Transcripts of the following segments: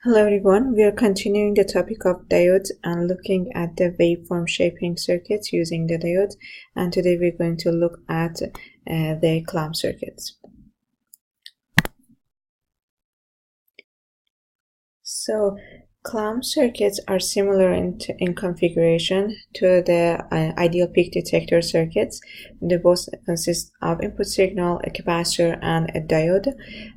Hello everyone, we are continuing the topic of diodes and looking at the waveform shaping circuits using the diodes, and today we're going to look at the clamp circuits. So clamp circuits are similar in configuration to the ideal peak detector circuits. They both consist of input signal, a capacitor, and a diode.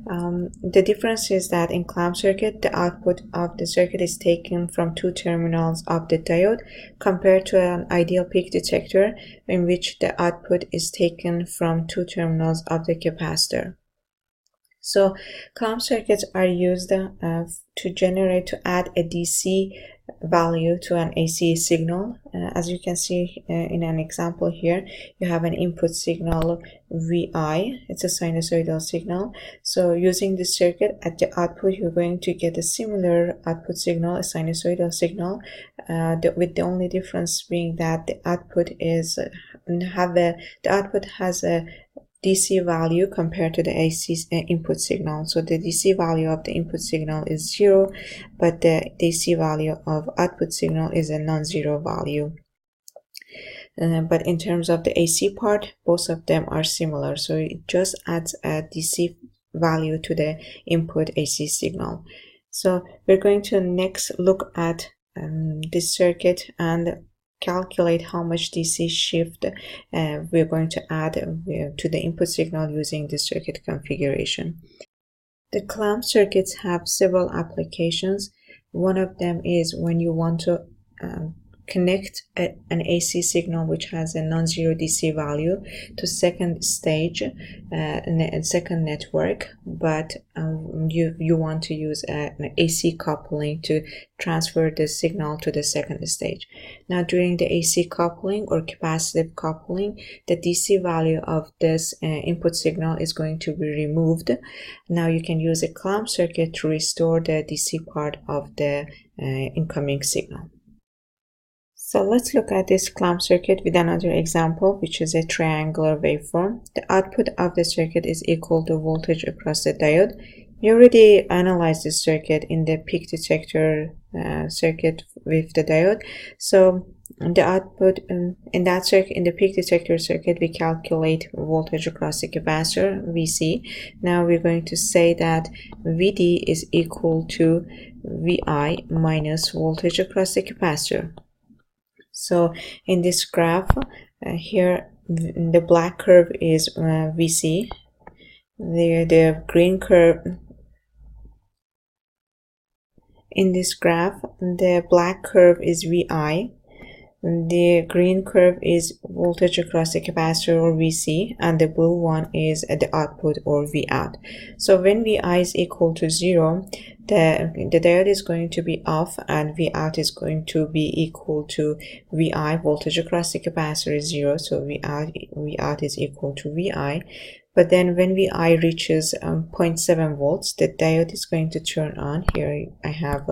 The difference is that in clamp circuit, the output of the circuit is taken from two terminals of the diode, compared to an ideal peak detector in which the output is taken from two terminals of the capacitor. So clamp circuits are used to add a DC value to an AC signal. As you can see in an example here, you have an input signal VI. It's a sinusoidal signal. So using this circuit at the output, you're going to get a similar output signal, a sinusoidal signal, with the only difference being that the output has a DC value compared to the AC input signal. So the DC value of the input signal is 0, but the DC value of output signal is a non-zero value. But in terms of the AC part, both of them are similar. So it just adds a DC value to the input AC signal. So we're going to next look at this circuit and calculate how much DC shift we're going to add to the input signal using this circuit configuration. The clamp circuits have several applications. One of them is when you want to connect an AC signal which has a non-zero DC value to second stage, second network, but you want to use an AC coupling to transfer the signal to the second stage. Now during the AC coupling or capacitive coupling, the DC value of this input signal is going to be removed. Now you can use a clamp circuit to restore the DC part of the incoming signal. So let's look at this clamp circuit with another example, which is a triangular waveform. The output of the circuit is equal to voltage across the diode. We already analyzed this circuit in the peak detector circuit with the diode. So the output in that circuit, in the peak detector circuit, we calculate voltage across the capacitor, VC. Now we're going to say that VD is equal to VI minus voltage across the capacitor. So in this graph here, the black curve is VC, the green curve. In this graph, the black curve is VI, the green curve is voltage across the capacitor or VC, and the blue one is the output or Vout. So when VI is equal to 0, the diode is going to be off and Vout is going to be equal to VI. Voltage across the capacitor is 0, so Vout is equal to VI. But then when VI reaches 0.7 volts, the diode is going to turn on. Here I have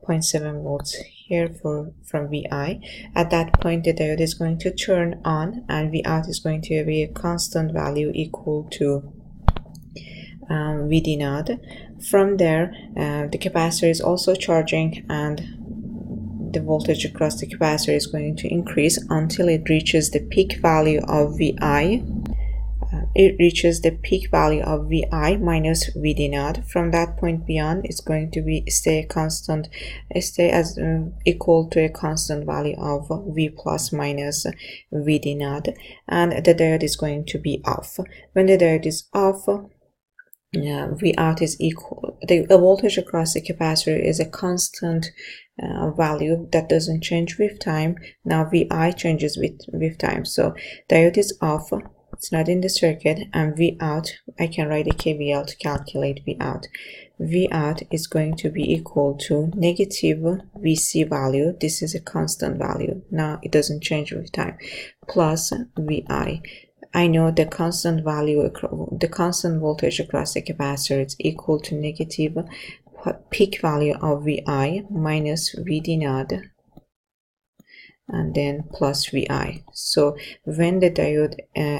0.7 volts here from VI. At that point, the diode is going to turn on and Vout is going to be a constant value equal to VD naught. From there, the capacitor is also charging and the voltage across the capacitor is going to increase until it reaches the peak value of VI. It reaches the peak value of VI minus VD naught. From that point beyond, it's going to stay as equal to a constant value of V plus minus VD naught, and the diode is going to be off. When the diode is off, Vout is equal. The voltage across the capacitor is a constant value that doesn't change with time. Now VI changes with time. So diode is off. It's not in the circuit, and Vout, I can write a KVL to calculate Vout. Vout is going to be equal to negative VC value. This is a constant value. Now it doesn't change with time. Plus VI. I know the constant value, the constant voltage across the capacitor is equal to negative peak value of VI minus VD naught, and then plus VI. So when the diode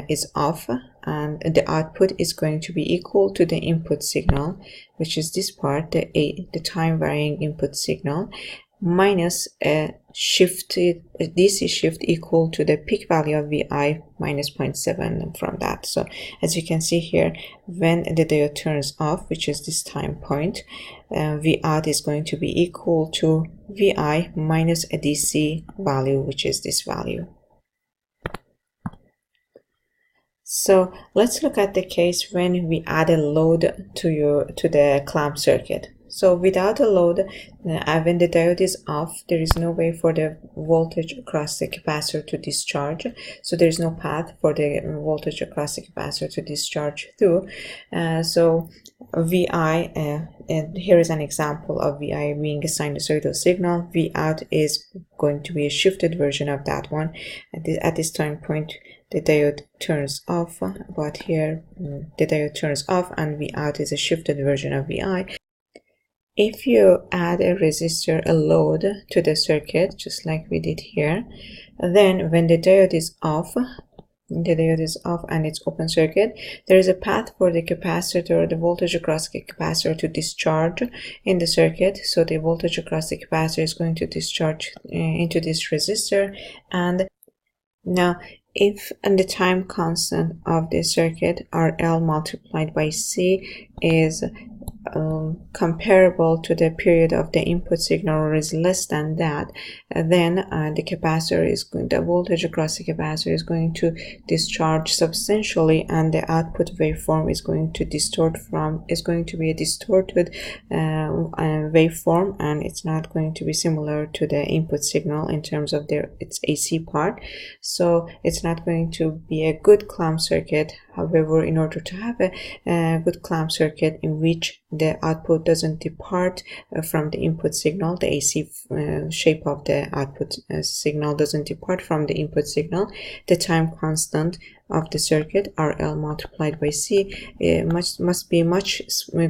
is off and the output is going to be equal to the input signal, which is this part, the time varying input signal, minus a DC shift equal to the peak value of Vi minus 0.7 from that. So as you can see here, when the diode turns off, which is this time point, V out is going to be equal to Vi minus a DC value, which is this value. So let's look at the case when we add a load to the clamp circuit. So without a load, when the diode is off, there is no way for the voltage across the capacitor to discharge. So there is no path for the voltage across the capacitor to discharge through. So Vi, and here is an example of Vi being a sinusoidal signal. V out is going to be a shifted version of that one. At this time point, the diode turns off, but here the diode turns off and V out is a shifted version of Vi. If you add a resistor, a load to the circuit, just like we did here, then when the diode is off, and it's open circuit, there is a path for the capacitor, the voltage across the capacitor to discharge in the circuit. So the voltage across the capacitor is going to discharge into this resistor. And now if the time constant of the circuit, RL multiplied by C, is comparable to the period of the input signal or is less than that, then the voltage across the capacitor is going to discharge substantially, and the output waveform is going to be a distorted waveform, and it's not going to be similar to the input signal in terms of its AC part. So it's not going to be a good clamp circuit. However, in order to have a good clamp circuit in which the output doesn't depart from the input signal, the AC shape of the output signal doesn't depart from the input signal, the time constant of the circuit, RL multiplied by C, must be much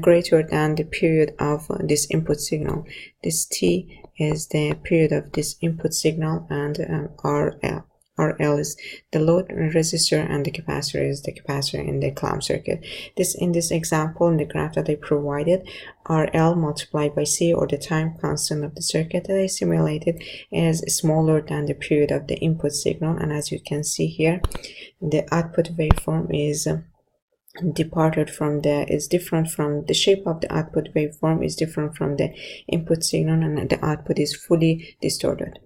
greater than the period of this input signal. This T is the period of this input signal, and RL is the load resistor, and the capacitor is the capacitor in the clamp circuit. In this example, in the graph that I provided, RL multiplied by C, or the time constant of the circuit that I simulated, is smaller than the period of the input signal. And as you can see here, the output waveform is different from the shape of the output waveform is different from the input signal, and the output is fully distorted.